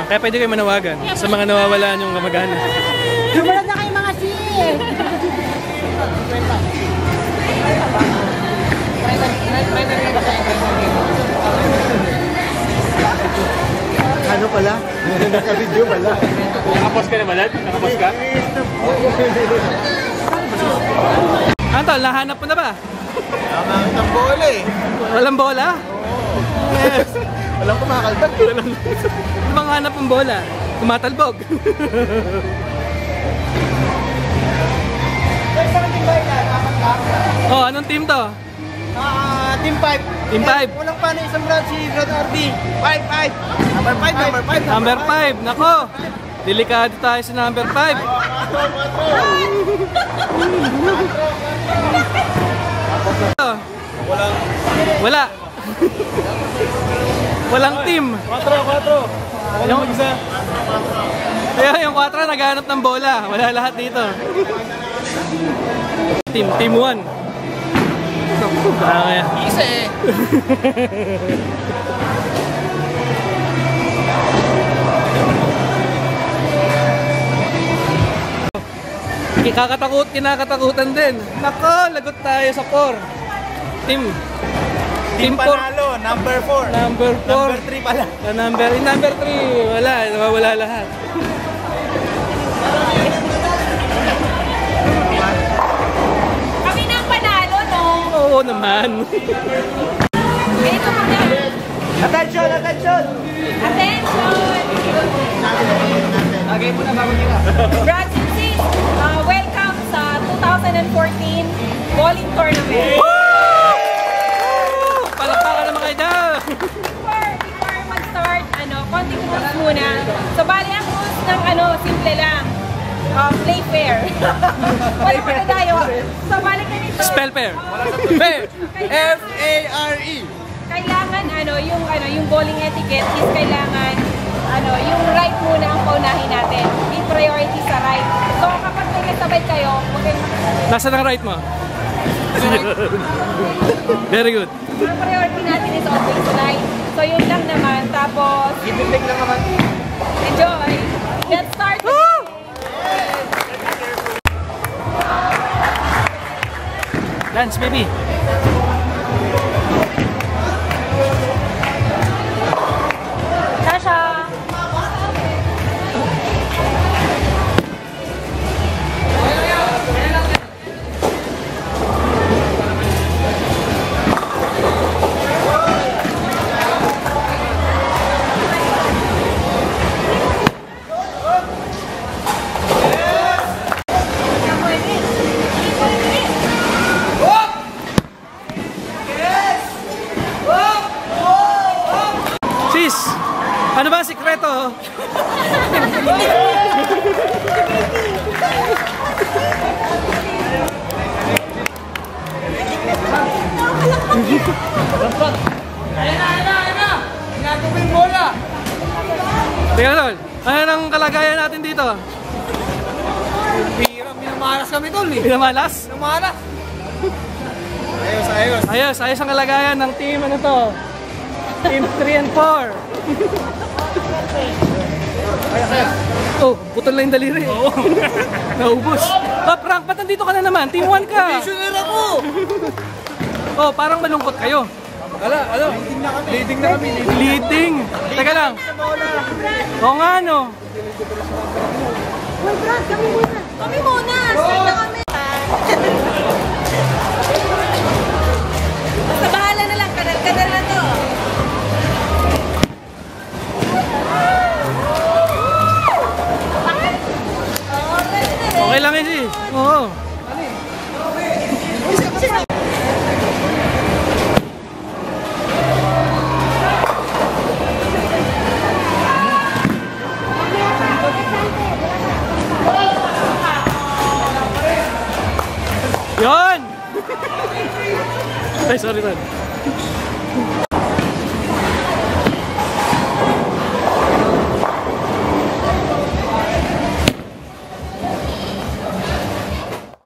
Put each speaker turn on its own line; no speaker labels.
Kaya pwede kayo manawagan sa mga nawawalaan yung kamag-anak.
Sumunod na kayo mga sis!
Ano pala? Naka-video pala.
Nakapost ka na ba, Dad? Nakapost ka? Antol, nahanap mo na ba?
Nakamangit ang bola eh.
Walang bola?
Yes. Walang kumakalbat.
Ano bang hanap ng bola? Tumatalbog. Oh, anong team to?
Team 5.
Team 5.
Walang paano isang brad si Brad RB. 5. Number 5.
Number 5. Nako. Delikado tayo sa number 5. Wala. Walang team.
4.
Yung isa. Yung 4 naghahanap ng bola. Wala lahat dito. Team 1.
Isa eh.
Kinakatakutan din. Nako, lagot tayo sa 4. Team 4.
Panalo, number 4.
Number 4.
Number 3 pala.
Number 3, wala, nawawala lahat.
Kami na ang panalo, no?
Oo naman.
Ito kami.
Attention!
Attention!
Lagay mo na bago nila.
Brothers and sis, welcome sa 2014 bowling tournament.
Palakpakan naman kayo dyan!
Before mag-start, konting rules muna. So, bali ang rules ng simple lang. Play fair. Wala pa na tayo. So, bali ganito.
Spell fair. Fair.
F-A-R-E.
Kailangan, yung bowling etiquette is kailangan, yung right muna ang paunahin natin. Give priority sa right. So, kapag may kasabay kayo, huwag kayong makasabay.
Nasaan ang right mo? Very good.
Ang priority natin is always right. So, yun lang naman. Tapos,
Ibig lang naman.
enjoy! Let's start!
Dance, baby.
Sasha!
Sis, ano ba ang sikreto?
Ayan na! Hinatong mo yung bola!
Teka tol, ano ang kalagayan natin dito?
Hirap, minamalas kami tol eh.
Pinamalas?
Minamalas! Ayos.
Ayos ang kalagayan ng team, Team 3 and 4. Oh, putol lang yung daliri. Oo. Naubos. Prank, ba't nandito ka na naman? Team 1 ka.
Missioner ako!
Oh, parang malungkot kayo.
Leading na kami.
Leading. Teka lang. Oo nga, no.
Uy, Brad, kami muna! Kami muna! Start na kami! Basta bahala na lang, kadal na to.
Okay lang yun, sis. Oo. Yon! Ay, sorry, man.